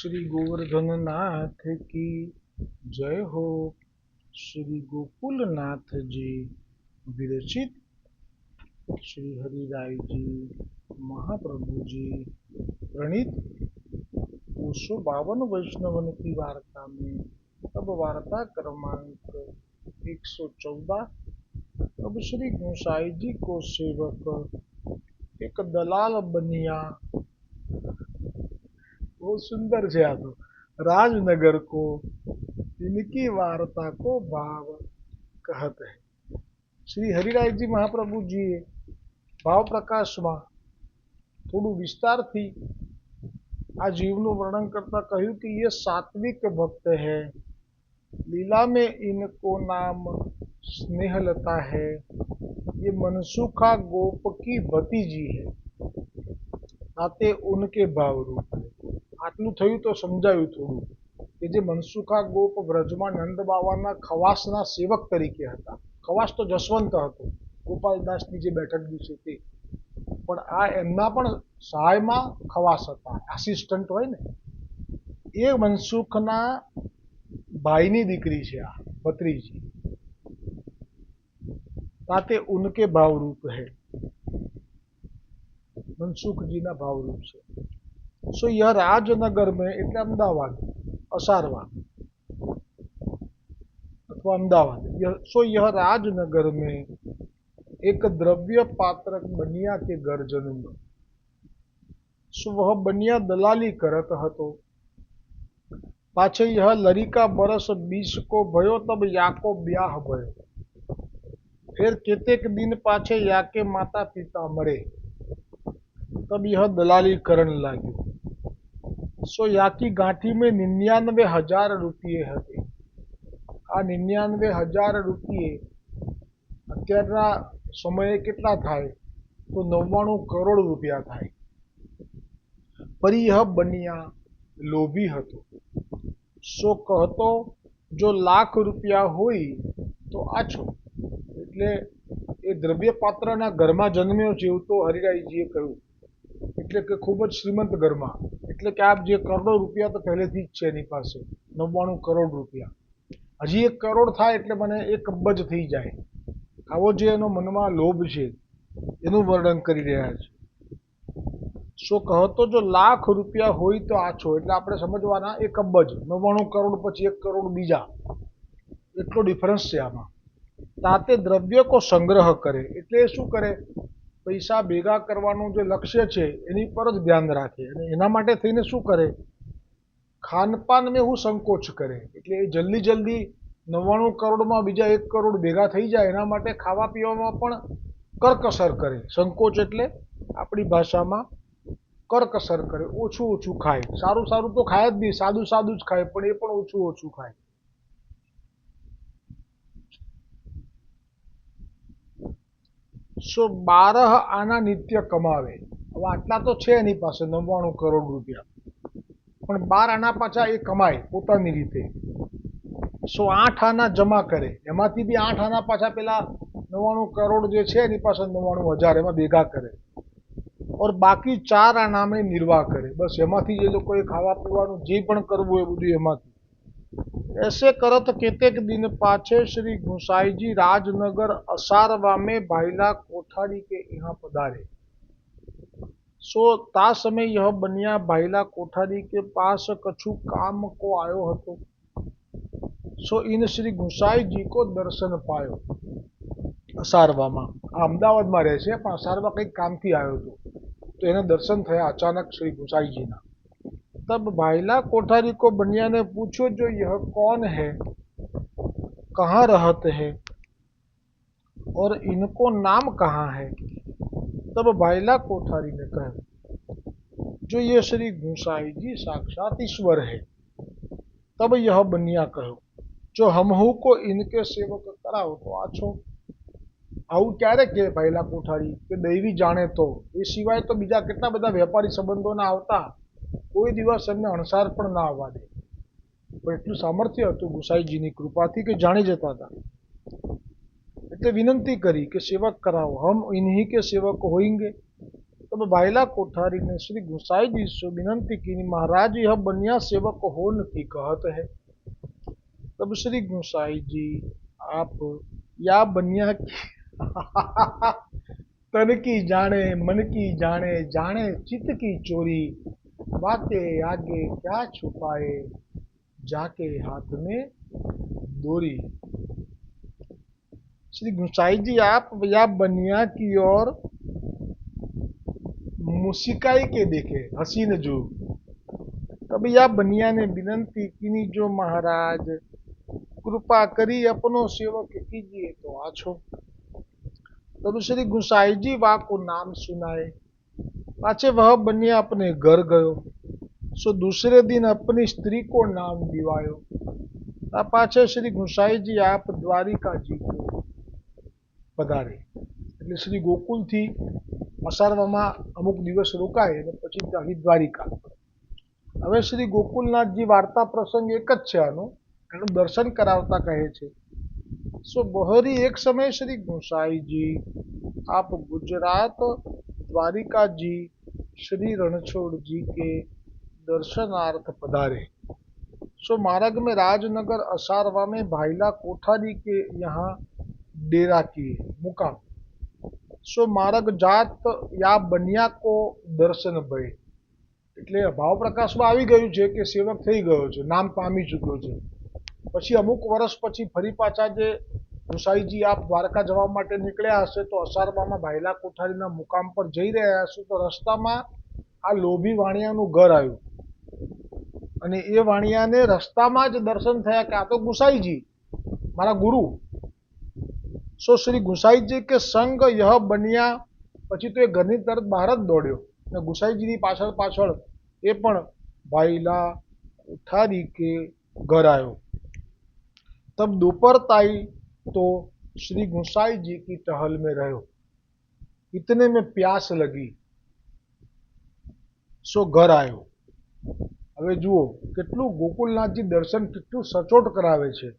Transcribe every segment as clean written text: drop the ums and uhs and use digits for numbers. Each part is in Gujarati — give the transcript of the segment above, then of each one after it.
श्री गोवर्धन नाथ की जय हो। श्री गोकुल नाथ जी विरचित श्री हरिराय जी महाप्रभु जी प्रणीत 252 वैष्णवन की वार्ता में अब वार्ता क्रमांक 114। अब श्री गोसाई जी को सेवक एक दलाल बनिया, बहुत सुंदर से आ तो राजनगर को इनकी वार्ता को भाव कहते हैं। श्री हरिराय जी महाप्रभु जी भाव प्रकाश में थोड़ू विस्तार थी आ जीवનું वर्णन करता કહ્યું कि ये सात्विक भक्त है, लीला में इनको नाम स्नेहलता है, ये मनसुखा गोप की भतीजी है, आते उनके भाव रूप है। આટલું થયું તો સમજાયું થોડું કે જે મનસુખા ગોપ વ્રજમાં નંદ બાવાના ખવાસના સેવક તરીકે હતા. ખવાસ તો જસવંત હતો, ગોપાલદાસની જે બેઠક છે તે, પણ આ એમના પણ સહાયમાં ખવાસ હતા, આસિસ્ટન્ટ હોય ને, એ મનસુખના ભાઈની દીકરી છે આ ભત્રીજી, ताते उनके भाव रूप है, मनसुख जी ना भाव रूप से। सो यह राजनगर में એટલે અમદાવાદ, અસારવા अथवा अहमदाबाद। सो यह राजनगर में एक द्रव्य पात्रक बनिया के घर जन्म। सो वह बनिया दलाली करत हतो। पाछे यह लरिका बरस 20 को भयो तब याको ब्याह भयो। फिर केतेक दिन पाछे याके माता पिता मरे तब यह दलाली करण लाग्यो। सो याकी गांठी में 99,000 रुपये हते। आ 99,000 रुपये अत्यारना समये केटला थाय तो 99 करोड़ रुपया थाय। पर यह बनिया लोभी हतो। सो कहतो जो लाख रुपया होय तो आछो। એટલે એ દ્રવ્યપાત્રના ઘરમાં જન્મ્યો છે એવું તો હરિરાયજીએ કહ્યું, એટલે કે ખૂબ જ શ્રીમંત ઘરમાં, એટલે કે આપ જે કરોડો રૂપિયા તો પહેલેથી જ છે એની પાસે, 99 કરોડ રૂપિયા, હજી 1 કરોડ થાય એટલે મને 1 અબજ થઈ જાય, આવો જે એનો મનમાં લોભ છે એનું વર્ણન કરી રહ્યા છે। સો કહતો જો લાખ રૂપિયા હોય તો આછો, એટલે આપણે સમજવાના 1 અબજ, 99 કરોડ પછી 1 કરોડ બીજા, એટલો ડિફરન્સ છે આમાં। ताते द्रव्य को संग्रह करे, એટલે શું કરે, પૈસા ભેગા કરવાનું જે લક્ષ્ય છે એની પર જ ધ્યાન રાખે, અને એના માટે થઈને શું કરે, ખાનપાન મેં હું સંકોચ કરે, એટલે એ જલ્દી જલ્દી 99 કરોડમાં બીજા 1 કરોડ ભેગા થઈ જાય એના માટે ખાવા પીવામાં પણ કરકસર કરે। સંકોચ એટલે આપણી ભાષામાં કરકસર કરે, ઓછું ઓછું ખાય, સારું સારું તો ખાય જ નહીં, સાદું સાદું જ ખાય, પણ એ પણ ઓછું ઓછું ખાય। सो 12 आना नित्य कमावे। હવે આટલા તો છે એની પાસે 99 કરોડ રૂપિયા, પણ 12 આના પાછા એ કમાય પોતાની રીતે। સો 8 આના જમા કરે, એમાંથી બી 8 આના પાછા પેલા 99 કરોડ જે છે એની પાસે 99,000 એમાં ભેગા કરે, और बाकी 4 आना में निर्वाह करे, बस એમાંથી જે લોકોએ ખાવા પીવાનું જે પણ કરવું એ બધું એમાંથી। ऐसे करत केतेक दिन पाछे श्री गोसाई जी राजनगर असारवा में भाईला कोठारी के यहाँ पधारे। सो ता समय यह बनिया भाईला कोठारी के पास कछु काम को आयो हतो। सो इन श्री गोसाई जी को दर्शन पायो। असारवा में अहमदाबाद में रहे छे, पण असारवा कई काम थी आयो तो एने दर्शन थया अचानक श्री गोसाई जी ना। तब भाईला कोठारी को बनिया ने पूछो जो यह कौन है, कहाँ रहते हैं और इनको नाम कहाँ है। तब भाईला कोठारी ने कहा जो ये श्री गोसाई जी साक्षात ईश्वर है। तब यह बनिया कहो जो हमहू को इनके सेवक कराओ तो आछो। આવું ક્યારે કે ભાઈલા કોઠારી કે દૈવી જાણે તો, એ સિવાય તો બીજા કેટલા બધા વેપારી સંબંધોના આવતા, કોઈ દિવસ એમને અણસાર પણ ના આવવા દે, પણ એટલું સામર્થ્ય હતું ગુસાઈજીની કૃપાથી કે જાણી જતા હતા। એટલે વિનંતી કરી કે સેવક કરાવો, हम इन्हीं के सेवक होंगे। तब भाईला कोठारी ने श्री गुसाई जी से विनंती की, महाराज यह बनिया सेवक होन की कहत है। तब श्री गुसाई जी आप या बनिया की तन की जाने मन की जाने, जाने चित्त की चोरी, बातें आगे क्या छुपाए, जाके हाथ में दोरी। श्री गुसाई जी आप या बनिया की ओर मुस्काई के देखे, हसी न जो। तब या बनिया ने विनंती की, जो महाराज कृपा करी अपनो सेवक कीजिए तो आछो। तब श्री गुसाई जी वा को नाम सुनाए, पाछे वह बनिया अपने घर गयो। सो दूसरे दिन अपनी स्त्री को नाम दिवायो। पाछे श्री गुसाई जी आप द्वारिका जी को पधारे, એટલે શ્રી ગોકુલથી અસારવામાં અમુક દિવસ રોકાય અને પછી ત્યાંથી દ્વારિકા। હવે શ્રી ગોકુલનાથજી વાર્તા પ્રસંગ એક જ છે આનો, એનું દર્શન કરાવતા કહે છે। સો બહરી એક સમય શ્રી ગુસાઈજી आप गुजरात द्वारिका जी श्री रणछोड़ जी के दर्शनार्थ पधारे। सो मार्ग में राजनगर असारवा में भाईला कोठारी के यहाँ डेरा किए मुकाम। सो मार्ग जात या बनिया को दर्शन भय, એટલે ભાવ પ્રકાશમાં આવી ગયું છે કે સેવક થઈ ગયો છે, નામ પામી ચૂક્યો છે। પછી અમુક વર્ષ પછી ફરી પાછા જે ગુસાઈજી આપ દ્વારકા જવા માટે નીકળ્યા હશે તો અસારવામાં ભાઈલા કોઠારીના મુકામ પર જઈ રહ્યા હશે તો રસ્તામાં આ લોભી વાણિયાનું ઘર આવ્યું અને એ વાણિયાને રસ્તામાં જ દર્શન થયા કે આ તો ગુસાઈજી મારા ગુરુ। सो श्री गुसाई जी के संग यह बनिया, પછી તો એ ઘરની તરત બહાર જ દોડ્યો અને ગુસાઈજીની પાછળ પાછળ એ પણ ભાઈલા કોઠારી के घर आयो। तब दोपहर ताई तो श्री गुसाई जी की टहल में रहो। इतने में प्यास लगी, सो घर आयो। હવે જુઓ કેટલું ગોકુલનાથજી દર્શન કેટલું સચોટ કરાવે છે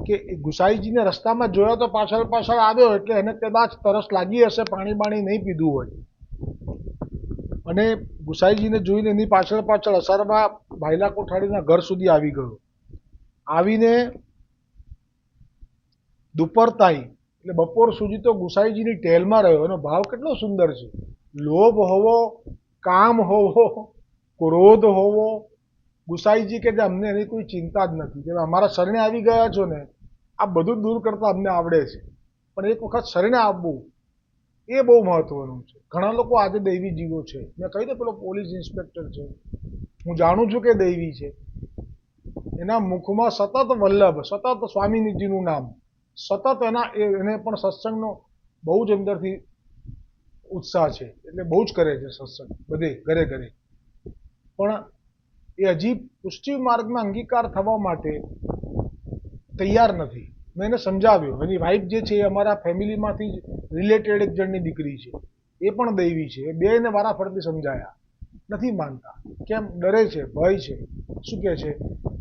કે ગુસાઈજીને રસ્તામાં જોયો તો પાછળ પાછળ આવ્યો એટલે એને કદાચ તરસ લાગી હશે, પાણી બાણી નહીં પીધું હોય અને ગુસાઈજીને જોઈને એની પાછળ પાછળ અસારવા ભાઈલા કોઠારીના ઘર સુધી આવી ગયો। આવીને दुपर ताई એટલે બપોર સુધી તો ગુસાઈજીની ટેલમાં રહ્યો। એનો ભાવ કેટલો સુંદર છે। લોભ હોવો, કામ હોવો, ક્રોધ હોવો, ગુસાઈજી કે અમને એની કોઈ ચિંતા જ નથી, કે અમારા શરણે આવી ગયા છો ને આ બધું દૂર કરતા અમને આવડે છે, પણ એક વખત શરણે આવવું એ બહુ મહત્વનું છે। ઘણા લોકો આજે દૈવી જીવો છે, મેં કહ્યું તો પેલો પોલીસ ઇન્સ્પેક્ટર છે, હું જાણું છું કે દૈવી છે, એના મુખમાં સતત વલ્લભ, સતત સ્વામીજીનું નામ, સતત એને પણ સત્સંગનો બહુ જ અંદરથી ઉત્સાહ છે, એટલે બહુ જ કરે છે સત્સંગ બધે ઘરે ઘરે, પણ એ હજી પુષ્ટિ માર્ગમાં અંગીકાર થવા માટે તૈયાર નથી। મેં એને સમજાવ્યો, એની વાઈફ જે છે એ અમારા ફેમિલીમાંથી જ રિલેટેડ એક જણની દીકરી છે, એ પણ દૈવી છે, એ બેને વારાફરતી સમજાયા, નથી માનતા। કેમ? ડરે છે, ભય છે। શું કહે છે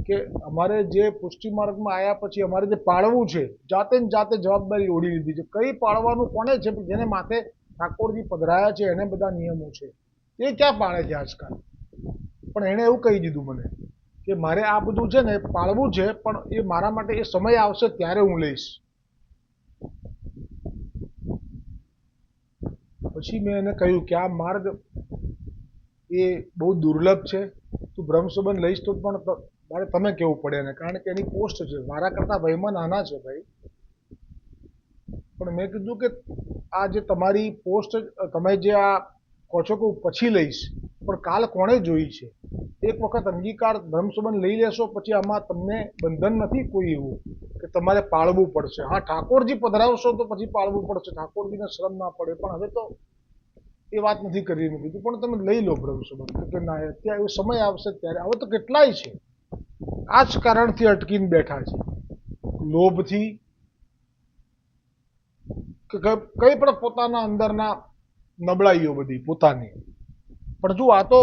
કે અમારે જે પુષ્ટિ માર્ગમાં આવ્યા પછી અમારે જે પાળવું છે જાતે ને જાતે જવાબદારી ઓઢી લીધી છે। કઈ પાળવાનું કોને છે? જેને માથે ઠાકોરજી પધરાયા છે એને બધા નિયમો છે, એ ક્યાં પાળે છે આજકાલ? પણ એણે એવું કહી દીધું મને કે મારે આ બધું છે ને પાળવું છે, પણ એ મારા માટે એ સમય આવશે ત્યારે હું લઈશ। પછી મેં એને કહ્યું કે આ માર્ગ એ બહુ દુર્લભ છે, તું બ્રહ્મસંબંધ લઈશ તો પણ મારે તમે કહેવું પડે ને, કારણ કે એની પોસ્ટ છે, મારા કરતાં વયમાં નાના છે ભાઈ। પણ મેં કીધું કે આ જે તમારી પોસ્ટ તમે જે આ કહો છો કે હું પછી લઈશ, પણ કાલ કોણે જોઈ છે? એક વખત અંગીકાર બ્રહ્મસંબંધ લઈ લેશો પછી આમાં તમને બંધન નથી કોઈ એવું કે તમારે પાળવું પડશે। હા, ઠાકોરજી પધરાવશો તો પછી પાળવું પડશે, ઠાકોરજીને શ્રમ ના પડે, પણ હવે તો એ વાત નથી કરી। મેં કીધું પણ તમે લઈ લો બ્રહ્મસંબંધ, કે ના અત્યારે એવો સમય આવશે ત્યારે। હવે તો કેટલાય છે આ જ કારણથી અટકીને બેઠા છે, લોભથી કે કઈ પણ પોતાના અંદરના નબળાઈઓ બધી પોતાની। પણ જો આ તો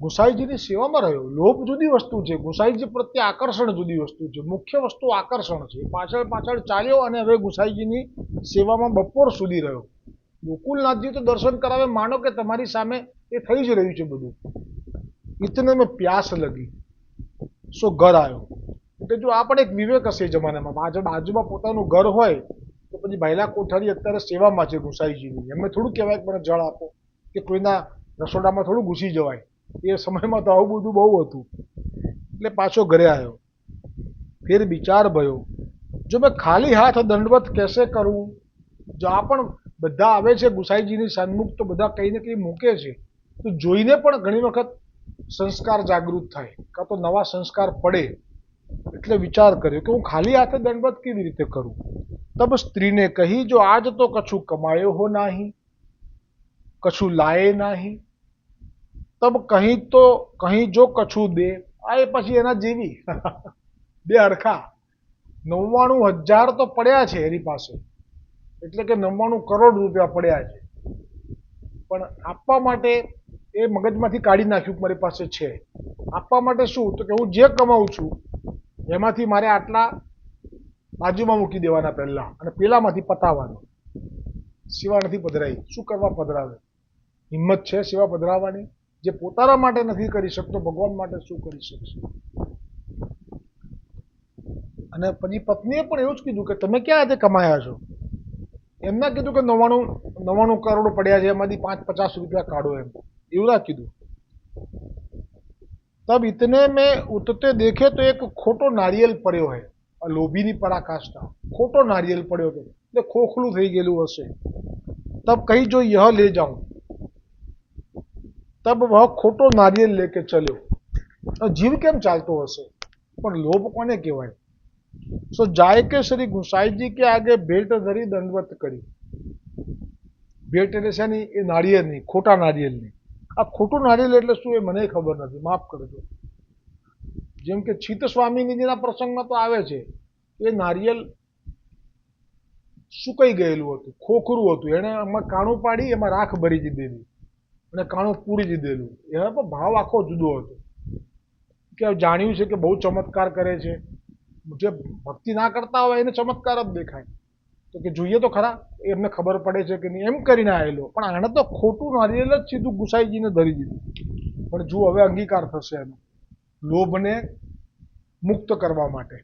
ગુસાઈજીની સેવામાં રહ્યો, લોભ જુદી વસ્તુ છે, ગુસાઈજી પ્રત્યે આકર્ષણ જુદી વસ્તુ છે। મુખ્ય વસ્તુ આકર્ષણ છે, પાછળ પાછળ ચાલ્યો અને હવે ગુસાઈજીની સેવામાં બપોર સુધી રહ્યો। ગોકુલનાથજી તો દર્શન કરાવે, માનો કે તમારી સામે એ થઈ જ રહ્યું છે બધું. ઇતને મેં પ્યાસ લગી, સો ઘર આવ્યો. એટલે જો આ પણ એક વિવેક હશે એ જમાનામાં, બાજુમાં પોતાનું ઘર હોય તો પછી ભાઈલા કોઠારી અત્યારે સેવામાં છે ગુસાઈજીની, એમને થોડું કહેવાય કે મને જળ આપો, કે કોઈના રસોડામાં થોડું ઘૂસી જવાય. એ સમયમાં તો આવું બધું બહુ હતું. એટલે પાછો ઘરે આવ્યો. ફેર વિચાર ભયો, જો મેં ખાલી હાથ દંડવત કેસે કરું. જો આ પણ બધા આવે છે ગુસાઈજીની સન્મુખ તો બધા કંઈ ને કંઈ મૂકે છે, તો જોઈને પણ ઘણી વખત સંસ્કાર જાગૃત થાય, કાં તો નવા સંસ્કાર પડે. એટલે વિચાર કર્યો કે હું ખાલી હાથે દંડવત કેવી રીતે કરું. તબ સ્ત્રીને કહી, જો આજ તો કછું કમાયો હો નાહી, કછું લાયે નાહી, તબ કહી જો કછું દે. આ એ પછી એના જેવી બે હરખા. 99,000 તો પડ્યા છે એની પાસે, એટલે કે 99 કરોડ રૂપિયા પડ્યા છે, પણ આપવા માટે એ મગજમાંથી કાઢી નાખ્યું મારી પાસે છે. આપવા માટે શું, તો કે હું જે કમાઉં છું એમાંથી મારે આટલા બાજુમાં મૂકી દેવાના પહેલા, અને પેલામાંથી પતાવવાનું. સેવા નથી પધરાઈ, શું કરવા પધરાવે? હિંમત છે સેવા પધરાવવાની? જે પોતાના માટે નથી કરી શકતો, ભગવાન માટે શું કરી શકશે? અને પછી પત્નીએ પણ એવું જ કીધું કે તમે ક્યાં આજે કમાયા છો? એમ ના કીધું કે 99 કરોડ પડ્યા છે એમાંથી 5-50 રૂપિયા કાઢો, એવું ના કીધું. તબ ઇતને મેં ઉતરતે દેખે તો એક ખોટો નારિયેલ પડ્યો હે. લોભીની પરાકાષ્ઠા. ખોટો નારિયેલ પડ્યો હતો, એટલે ખોખલું થઈ ગયેલું હશે. તબ કહી જો યહ લે જાઉં. તબ વહ ખોટો નારિયેલ લેકે ચલ્યો. જીવ કેમ ચાલતો હશે, પણ લોભ કોને કહેવાય? સો જાય કે શ્રી ગુસાઈજી કે આગે ભેટ ધરી દંડવત કરી. ભેટ એટલે શેની? એ નારિયેળની, ખોટા નારિયેળની. આ ખોટું નારિયેળ એટલે શું એ મને ખબર નથી, માફ કરજો. જેમ કે છીત સ્વામીજીના પ્રસંગમાં તો આવે છે એ નારિયેળ સુકાઈ ગયેલું હતું, ખોખરું હતું, એને એમાં કાણું પાડી એમાં રાખ ભરી દીધેલી અને કાણું પૂરી દીધેલું. એનો પણ ભાવ આખો જુદો હતો. કે જાણ્યું છે કે બહુ ચમત્કાર કરે છે, જે ભક્તિ ના કરતા હોય એને ચમત્કાર જ દેખાય, તો કે જોઈએ તો ખરા એમને ખબર પડે છે કે નહીં, એમ કરીને આવેલો. પણ આને તો ખોટું નારિયેળ જ સીધું ગુસાઈજીને ધરી દીધું. પણ જુઓ હવે અંગીકાર થશે એનો, લોભને મુક્ત કરવા માટે.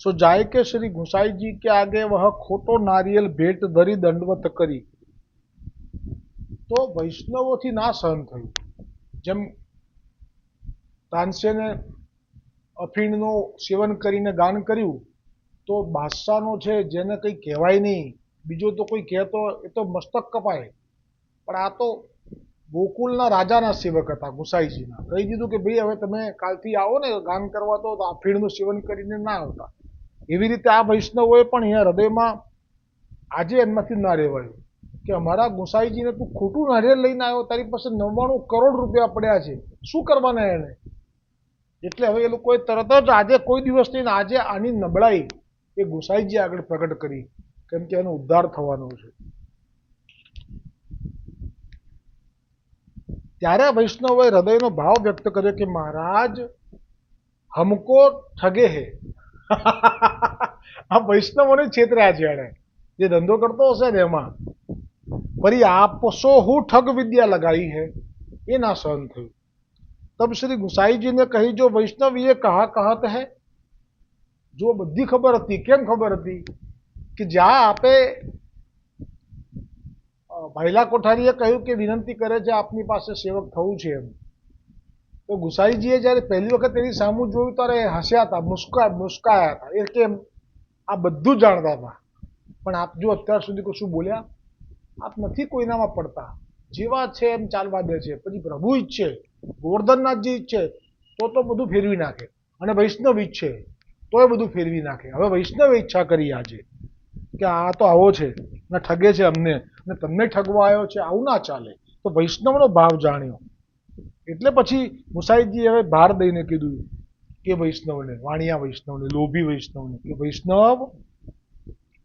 સો જાય કે શ્રી ગુસાઈજી કે આગે વહ ખોટો નારિયેલ ભેટ ધરી દંડવત કરી. તો વૈષ્ણવોથી ના સહન થયું. જેમ તાનસેને અફીણનું સેવન કરીને ગાન કર્યું, તો બાદશાહનો છે જેને કંઈ કહેવાય નહીં, બીજો તો કોઈ કહેતો એ તો મસ્તક કપાય. પણ આ તો ગોકુલના રાજાના સેવક હતા ગુસાઈજીના. કહી દીધું કે ભાઈ હવે તમે કાલથી આવો ને ગાન કરવા તો અફીણનું સેવન કરીને ના આવતા. એવી રીતે આ વૈષ્ણવોએ પણ અહીંયા હૃદયમાં આજે એમનાથી ના રહેવાયું કે અમારા ગુસાઈજીને તું ખોટું નારિયેળ લઈને આવ્યો, તારી પાસે 99 કરોડ રૂપિયા પડ્યા છે, શું કરવાના એને? એટલે હવે એ લોકોએ તરત જ આજે કોઈ દિવસ નહીં, આજે આની નબળાઈ એ ગુસાઈજી આગળ પ્રગટ કરી, કેમ કે એનો ઉદ્ધાર થવાનો છે. ત્યારે વૈષ્ણવોએ હૃદયનો ભાવ વ્યક્ત કર્યો કે મહારાજ હમકો ઠગે હે. આ વૈષ્ણવોને છેતર્યા છે એને, જે ધંધો કરતો હશે ને એમાં. ફરી આપસો હું ઠગ વિદ્યા લગાઈ હે, એ ના સહન થયું. તબ શ્રી ગુસાઈજીને કહી, જો વૈષ્ણવ એ કહા કહત હે. જો બધી ખબર હતી, કેમ ખબર હતી? કે જ્યાં આપે ભાઈલા કોઠારીએ કહ્યું કે વિનંતી કરે છે આપની પાસે સેવક થવું છે એમ, તો ગુસાઈજીએ જ્યારે પહેલી વખત એની સામું જોયું ત્યારે હસ્યા હતા, મુસ્કાયા હતા. એ કેમ? આ બધું જાણતા હતા, પણ આપ જો અત્યાર સુધી કશું બોલ્યા, આપ નથી કોઈનામાં પડતા, જેવા છે એમ ચાલવા દે છે. પછી પ્રભુ ઈચ્છે, ગોવર્ધનનાથજી ઈચ્છે તો બધું ફેરવી નાખે, અને વૈષ્ણવ ઈચ્છે તો એ બધું ફેરવી નાખે. હવે વૈષ્ણવે ઈચ્છા કરી આજે કે આ તો આવો છે ને ઠગે છે અમને, ને તમને ઠગવા આવ્યો છે, આવું ના ચાલે. તો વૈષ્ણવનો ભાવ જાણ્યો. એટલે પછી ગુસાઈજી હવે ભાર દઈને કીધું કે વૈષ્ણવને, વાણિયા વૈષ્ણવને, લોભી વૈષ્ણવને, કે વૈષ્ણવ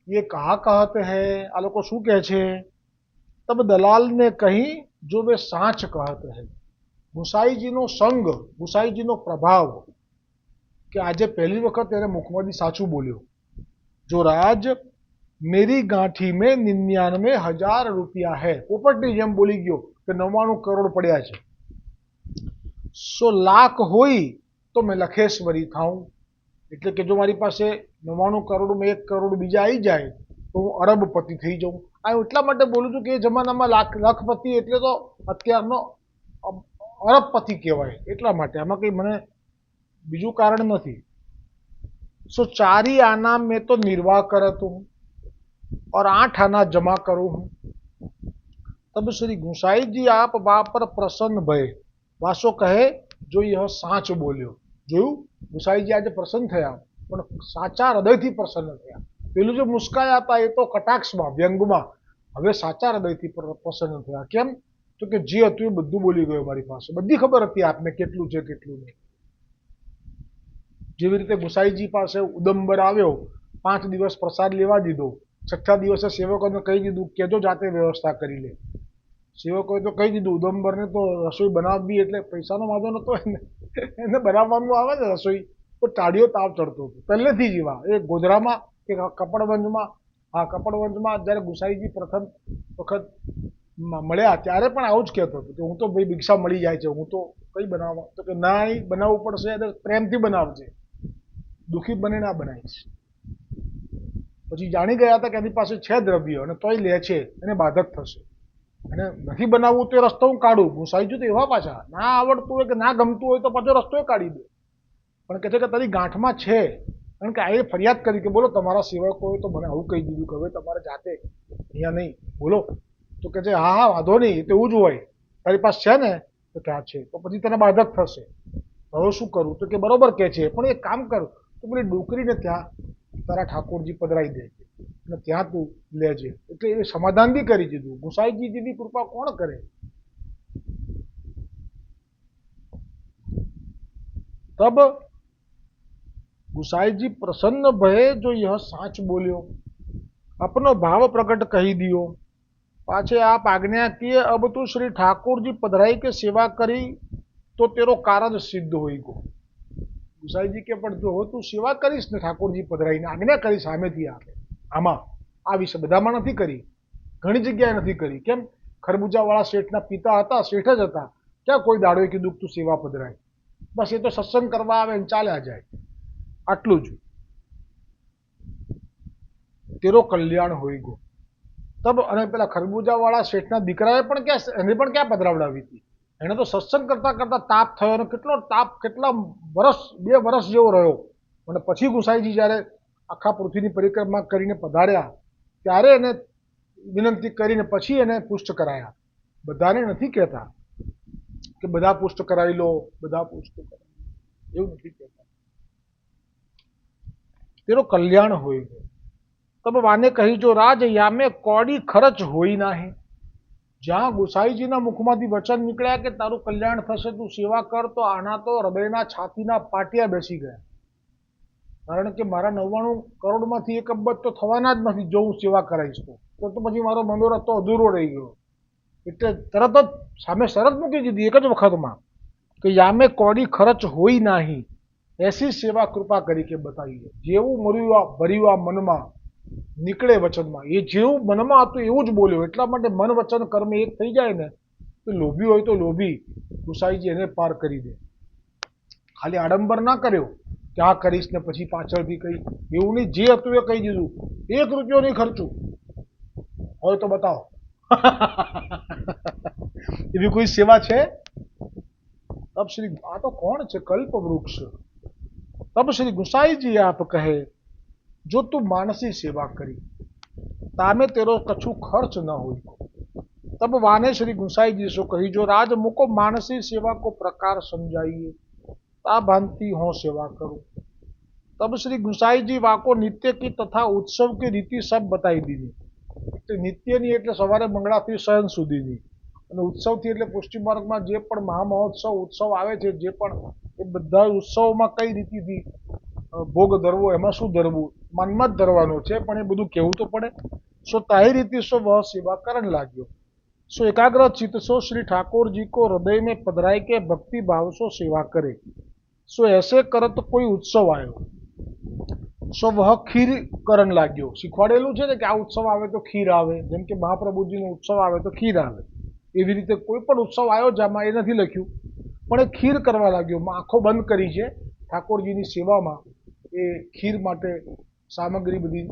એ કહા કહત હે. આ લોકો શું કહે છે? તબ દલાલને કહી જો વે સાચ કહત હે. ગુસાઈજીનો સંગ, ગુસાઈજીનો પ્રભાવ, કે આજે પહેલી વખત એને મુખમાંથી સાચું બોલ્યો. જો રાજ मेरी गांठी में 99,000 रुपया है। पोपटनी जेम बोली गयो कि 99 करोड़ पड़्या छे। 100 लाख होई तो मैं लखेश्वरी थाऊं। એટલે કે જો મારી પાસે 99 કરોડમાં 1 કરોડ બીજા આવી જાય તો હું અરબપતિ થઈ જાઉં। આ એટલા માટે બોલું છું કે એ જમાનામાં લખપતિ એટલે તો અત્યારનો અરબપતિ કહેવાય। એટલા માટે આમાં કંઈ મને બીજું કારણ નથી। सो 4 ही आना में तो निर्वाह करत हूँ और 8 आना जमा करूँ हूँ। तब श्री गुसाई जी आप बा पर प्रसन्न भय। वासो कहे जो यह साच बोल्यो। જોયું ગુસાઈજી આજે પ્રસન્ન થયા પણ સાચા હૃદયથી પ્રસન્ન થયા। પેલું જે મુસ્કાયા હતા એ તો કટાક્ષમાં વ્યંગમાં, હવે સાચા હૃદયથી પ્રસન્ન થયા। કેમ? તો કે જે હતું એ બધું બોલી ગયો મારી પાસે, બધી ખબર હતી આપને કેટલું છે કેટલું નહીં। જેવી રીતે ગુસાઈજી પાસે ઉદંબર આવ્યો, 5 દિવસ પ્રસાદ લેવા દીધો, 6થા દિવસે સેવકોને કહી દીધું કેજો જાતે વ્યવસ્થા કરી લે। સેવકોએ તો કહી દીધું ઉદંબરને તો રસોઈ બનાવવી એટલે પૈસાનો વાંધો નતો, એને બનાવવાનું આવે ને રસોઈ તો ટાઢિયો તાવ ચડતો હતો પહેલેથી જ। એવા એ ગોધરામાં કે કપડવંજમાં, હા કપડવંજમાં જ્યારે ગુસાઈજી પ્રથમ વખત મળ્યા ત્યારે પણ આવું જ કહેતો હતો કે હું તો ભાઈ ભિક્ષા મળી જાય છે, હું તો કઈ બનાવવા, તો કે ના બનાવવું પડશે એટલે પ્રેમથી બનાવજે, દુઃખી બને ના બનાવીશ। પછી જાણી ગયા હતા કે એની પાસે છે દ્રવ્ય અને તોય લે છે, એને બાધક થશે અને નથી બનાવવું તો રસ્તો હું કાઢું। ગુસાઈજી તો એવા પાછા ના આવડતું હોય કે ના ગમતું હોય તો પાછો રસ્તો કાઢી દે, પણ કહે છે કે તારી ગાંઠમાં છે। કારણ કે આ એ ફરિયાદ કરી કે બોલો તમારા સેવકોએ તો મને આવું કહી દીધું કે હવે તમારે જાતે અહીંયા નહીં બોલો, તો કે છે હા હા વાંધો નહીં, તો એવું જ હોય, તારી પાસે છે ને, તો કે આ છે, તો પછી તને બાધક થશે, હવે શું કરું? તો કે બરોબર કે છે પણ એક કામ કર, તો પેલી ડોકરીને ત્યાં તારા ઠાકોરજી પધરાઈ દે અને ત્યાં તું લેજે। એટલે એ સમાધાન બી કરી દીધું। ગુસાઈજી જેવી કૃપા કોણ કરે? तब गुसाई जी प्रसन्न भये जो यह साच बोल्यो, अपनो भाव प्रकट कही दियो। पाछे आप आज्ञा किए अब तू श्री ठाकुर जी पधराई के सेवा करी तो तेरो कारण सिद्ध होई गो। गुसाई जी के पण जो तू सेवा करीश ने ठाकुर जी पधराई ने आज्ञा करी सामेथी आपे, आमा आ विषय बधामां नथी करी, घणी जग्याए नथी करी। केम? खरबूजावाळा શેઠના પિતા હતા, શેઠ જ હતા, ક્યાં કોઈ દાડોએ કીધું તું સેવા પધરાય? બસ એ તો સત્સંગ કરવા આવે ને ચાલ્યા જાય, આટલું જ। તેરો કલ્યાણ હોઈ ગો। તબ અને પેલા ખરબૂજાવાળા શેઠના દીકરાએ પણ એને પણ ક્યાં પધરાવડાવી હતી? એને તો સત્સંગ કરતા કરતા તાપ થયો અને કેટલો તાપ, કેટલા વર્ષ, 2 વર્ષ જેવો રહ્યો અને પછી ગુસાઈજી જ્યારે આખા પૃથ્વીની પરિક્રમા કરીને પધાર્યા ત્યારે એને વિનંતી કરીને પછી એને પુષ્ટ કરાયા। બધાને નથી કહેતા કે બધા પુષ્ટ કરાવી લો, બધા પુષ્ટ કરાવી, એવું નથી કહેતા। તેરો કલ્યાણ હોય ગયો। તબ વાને કહી જો રાજ યામે કોડી ખર્ચ હોય નાહી। જ્યાં ગુસાઈજીના મુખમાંથી વચન નીકળ્યા કે તારું કલ્યાણ થશે, તું સેવા કર, તો આના તો હૃદયના છાતીના પાટિયા બેસી ગયા। કારણ કે મારા 99 કરોડમાંથી 1 અબજ તો થવાના જ નથી જો હું સેવા કરાવીશ તો પછી મારો મનોરથ તો અધૂરો રહી ગયો। એટલે તરત જ સામે શરત મૂકી દીધી એક જ વખતમાં કે યામે કોડી ખર્ચ હોય નાહી, એસી સેવા કૃપા કરી કે બતાવીએ। જેવું ભર્યું આ મનમાં નીકળે વચનમાં, એ જેવું મનમાં હતું એવું જ બોલ્યો। એટલા માટે મન વચન કર્મ એક થઈ જાય ને તો લોભી હોય તો લોભી ગુસાઈજી એને પાર કરી દે। ખાલી આડંબર ના કર્યો કે આ કરીશ ને પછી પાછળથી કહી, એવું નહીં, જે હતું એ કહી દીધું। 1 રૂપિયો નહીં ખર્ચું, હોય તો બતાવો। એવી કોઈ સેવા છે? तब श्री आ तो कौन है? कल्प वृक्ष। तब श्री गुसाई जी आप कहे जो तू मानसी सेवा करी तामे तेरो कछु खर्च न हो। तब वाने श्री गुसाई जी सो कही जो राज मुको मानसी सेवा को प्रकार समझाइए, ता भांति हो सेवा करूं। तब श्री गुसाई जी वाको नित्य की तथा उत्सव की रीति सब बताई दीधी। नित्यनी એટલે સવારે મંગળાથી સહન સુધીની અને ઉત્સવથી એટલે પુષ્ટિ માર્ગમાં જે પણ મહામહોત્સવ ઉત્સવ આવે છે, જે પણ એ બધા ઉત્સવમાં કઈ રીતિથી ભોગ ધરવો, એમાં શું ધરવું, મનમાં જ ધરવાનો છે, પણ એ બધું કહેવું તો પડે। सो ताही रीति सो वह सेवा करण लाग्यो। सो एकाग्र चित्त सो श्री ठाकुर जी को हृदय में पधराई के भक्ति भाव सो सेवा करे। सो ऐसे करत कोई उत्सव आयो। સો વહ ખીર કરણ લાગ્યો. શીખવાડેલું છે ને કે આ ઉત્સવ આવે તો ખીર આવે, જેમ કે મહાપ્રભુજીનો ઉત્સવ આવે તો ખીર આવે, એવી રીતે કોઈ પણ ઉત્સવ આવ્યો જેમાં એ નથી લખ્યું, પણ એ ખીર કરવા લાગ્યો. આંખો બંધ કરી છે ઠાકોરજીની સેવામાં, એ ખીર માટે સામગ્રી બધી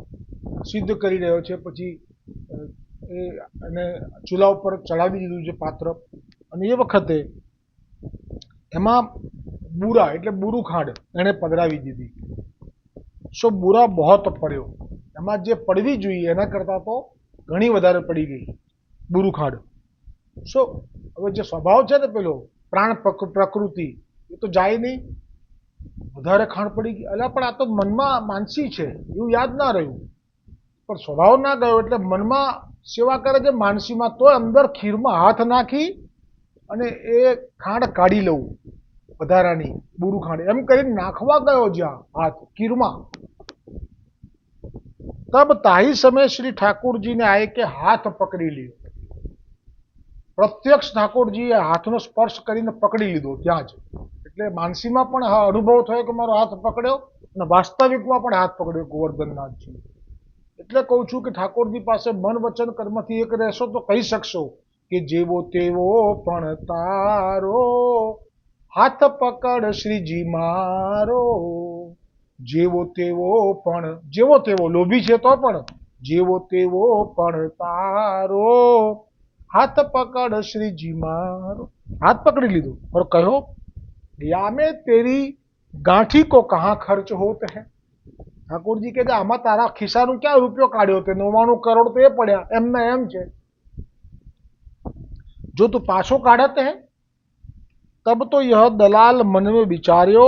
સિદ્ધ કરી રહ્યો છે. પછી એ અને ચૂલા ઉપર ચડાવી દીધું છે પાત્ર, અને એ વખતે એમાં બુરા એટલે બુરું ખાંડ એણે પધરાવી દીધી. સો બુરા બહોત પડ્યો, એમાં જે પડવી જોઈએ એના કરતાં તો ઘણી વધારે પડી ગઈ બુરું ખાંડ. સો હવે જે સ્વભાવ છે ને પેલો પ્રાણ પ્રકૃતિ, એ તો જાય નહીં, વધારે ખાંડ પડી ગઈ. એટલે પણ આ તો મનમાં માનસી છે એવું યાદ ના રહ્યું, પણ સ્વભાવ ના ગયો એટલે મનમાં સેવા કરે છે માનસીમાં, તો અંદર ખીરમાં હાથ નાખી અને એ ખાંડ કાઢી લઉં વધારાની બુરું ખાંડ એમ કરીને નાખવા ગયો જ્યાં હાથ ખીરમાં, તબ તાહી સમય શ્રી ઠાकुर ने आए के हाथ पकड़ी लियो. પ્રત્યક્ષ ઠાકોરજીએ હાથનો સ્પર્શ કરીને પકડી લીધો ત્યાં જ. એટલે માનસીમાં પણ અનુભવ થયો કે મારો હાથ પકડ્યો, અને વાસ્તવિકમાં પણ હાથ પકડ્યો ગોવર્ધનનાથજી. એટલે કહું છું કે ઠાકોરજી પાસે મન વચન કર્મથી એક રહેશો તો કહી શકશો કે જેવો તેવો પણ તારો હાથ પકડ શ્રીજી મારો. જેવો તેવો પણ, જેવો તેવો લોભી છે તો પણ, જેવો તેવો પણ તારો હાથ પકડ શ્રીજી મારો. હાથ પકડી લીધો और कहो या में तेरी गांठी को कहाँ खर्च होत है. ઠાકોરજી કહે આમાં તારા ખિસ્સાનું ક્યાં રૂપિયો કાઢ્યો તે, 99 કરોડ તો એ પડ્યા એમને એમ છે. જો તું પાછો કાઢત है तब तो यह दलाल मन में विचार्यो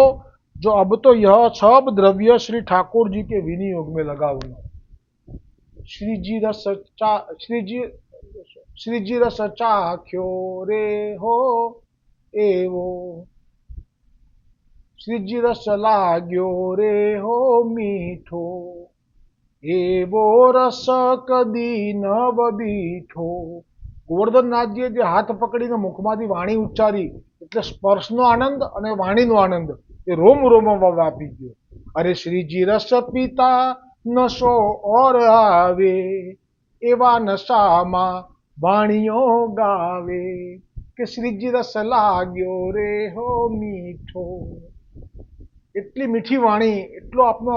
जो अब तो यह सब द्रव्य श्री ठाकुर जी के विनियोग में लगाऊंगा. श्रीजी रस चाख्यो रे हो एवो, श्रीजी रस लाग्यो रे हो मीठो, एवो रस कदी नव बीठो. ગોવર્ધનનાથજીએ જે હાથ પકડીને મુખમાંથી વાણી ઉચ્ચારી એટલે સ્પર્શનો આનંદ અને વાણીનો આનંદ એ રોમ રોમમાં વ્યાપી ગયો. અરે શ્રીજી રસ પીતા નશો ઓર આવે, એવા નશામાં વાણીઓ ગાવે કે શ્રીજી રસ લાગ્યો રે હો મીઠો. એટલી મીઠી વાણી, એટલો આપનો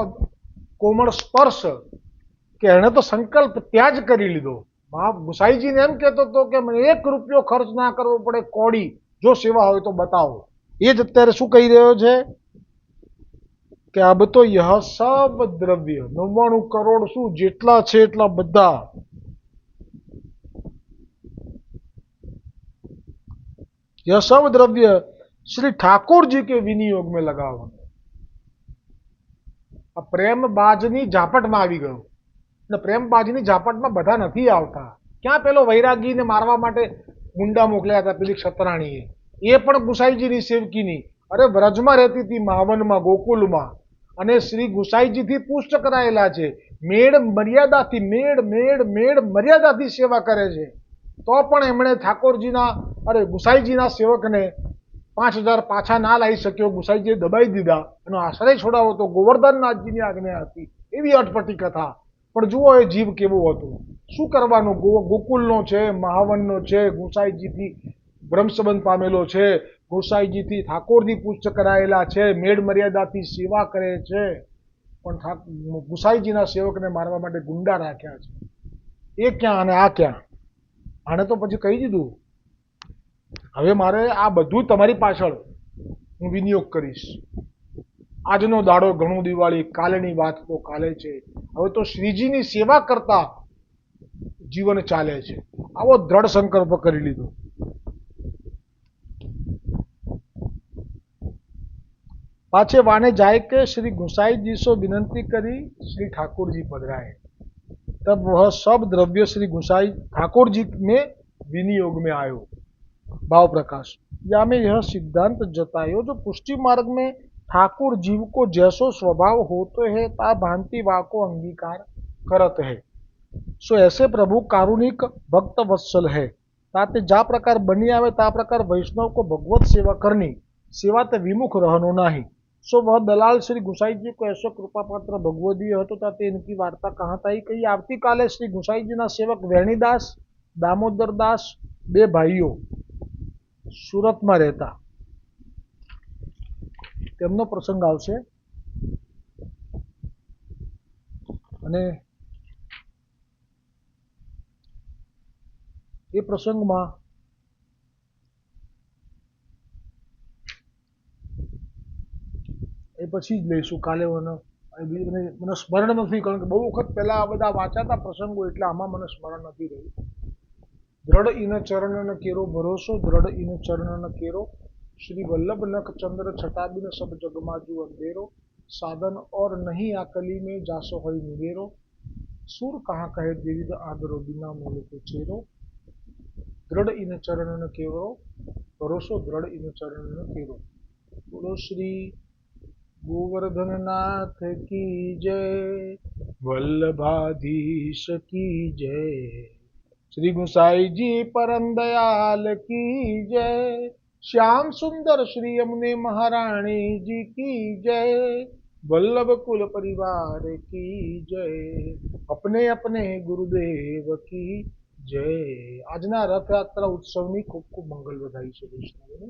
કોમળ સ્પર્શ કે એણે તો સંકલ્પ ત્યાં જ કરી લીધો. ગુસાઈજીને એમ કહેતો હતો કે મને 1 રૂપિયો ખર્ચ ના કરવો પડે કોડી, જો સેવા હોય તો બતાવો. એ જ અત્યારે શું કહી રહ્યો છે કે અબ તો યહ સબ દ્રવ્ય 99 કરોડ શું જેટલા છે એટલા બધા यह सब द्रव्य श्री ठाकुर जी के विनियोग में लगावવાનું. આ પ્રેમબાજની ઝાપટમાં આવી ગયો. એટલે પ્રેમબાજની ઝાપટમાં બધા નથી આવતા. ક્યાં પેલો વૈરાગીને મારવા માટે ગુંડા મોકલ્યા હતા પેલી ક્ષત્રાણીએ, એ પણ ગુસાઈજીની સેવકીની. અરે વ્રજમાં રહેતી હતી, માવનમાં, ગોકુલમાં, અને શ્રી ગુસાઈજીથી પુષ્ટ કરાયેલા છે. મેળ મર્યાદાથી, મેળ મર્યાદાથી સેવા કરે છે. તો પણ એમણે ઠાકોરજીના ગુસાઈજીના સેવકને 5000 પાછા ના લાવી શક્યો. ગુસાઈજીએ દબાઈ દીધા, એનો આશ્રય છોડાવો તો ગોવર્ધનનાથજીની આજ્ઞા હતી. એવી અટપટી કથા. પણ જુઓ એ જીવ કેવો હતો. શું કરવાનું, ગોકુલનો છે, મહાવનનો છે, ગુસાઈજીથી બ્રહ્મસંબંધ પામેલો છે, ગુસાઈજીથી ઠાકોરજી પુષ્ટ કરાયેલા છે, મેળ મર્યાદાથી સેવા કરે છે, પણ ગુસાઈજીના સેવકને મારવા માટે ગુંડા રાખ્યા છે. એ ક્યાં અને આ ક્યાં? આને તો પછી કહી દીધું હવે મારે આ બધું તમારી પાછળ હું વિનિયોગ કરીશ. આજનો દાડો ઘણું દિવાળી, કાલેની વાત તો કાલે છે. હવે તો શ્રીજીની સેવા કરતા જીવન ચાલે છે. આવો દ્રઢ સંકલ્પ કરી લીધો. पाछे वाने जाए के श्री गुसाई जी से विनंती करी श्री ठाकुर जी पधराए. तब वह सब द्रव्य श्री गुसाई ठाकुर जी में विनियोग में आयो. भाव प्रकाश या में यह सिद्धांत जतायो जो पुष्टि मार्ग में ठाकुर जीव को जैसो स्वभाव होते है ता भांति वाको अंगीकार करत है. सो ऐसे प्रभु कारुणिक भक्त वत्सल है. ताते जा प्रकार बनी आवे ता प्रकार वैष्णव को भगवत सेवा करनी, सेवा ते विमुख रहनो नहीं. सो वह दलाल श्री गुसाई जी को ऐसा कृपा पात्र भगवदीय હતો ताते इनकी वार्ता कहाँ ताई कही આવતી કાલે શ્રી ગુસાઈજીના સેવક વેણીદાસ દામોદરદાસ બે ભાઈઓ સુરતમાં રહેતા તેમનો પ્રસંગ આવશે અને એ પ્રસંગમાં એ પછી જ લઈશું કાલે મને સ્મરણ નથી કારણ કે બહુ વખત પહેલા આ બધા વાંચાતા પ્રસંગો એટલે આમાં મને સ્મરણ નથી રહ્યું દ્રઢ ઇન ચરણ કેરો ભરોસો દ્રઢ ઇન ચરણ કેરો श्री वल्लभ नख चंद्र छटाबिन सब जगमाजू अंधेरो साधन और नहीं आकली में जासो हई निवेरो सुर कहाँ कहे देविद आदरो बिना मूल को चेरो दृढ़ इन चरण केवरो भरोसो दृढ़ इन चरण केरो बोलो श्री गोवर्धन नाथ की जय वल्लभाधीश की जय श्री गुसाई जी परम दयाल की जय श्याम सुंदर श्री यमुने महारानी जी की जय वल्लभ कुल परिवार की जय अपने अपने गुरुदेव की जय। આજના રથયાત્રા ઉત્સવની ખૂબ ખૂબ મંગલ વધાઈ છે વૈષ્ણવોને।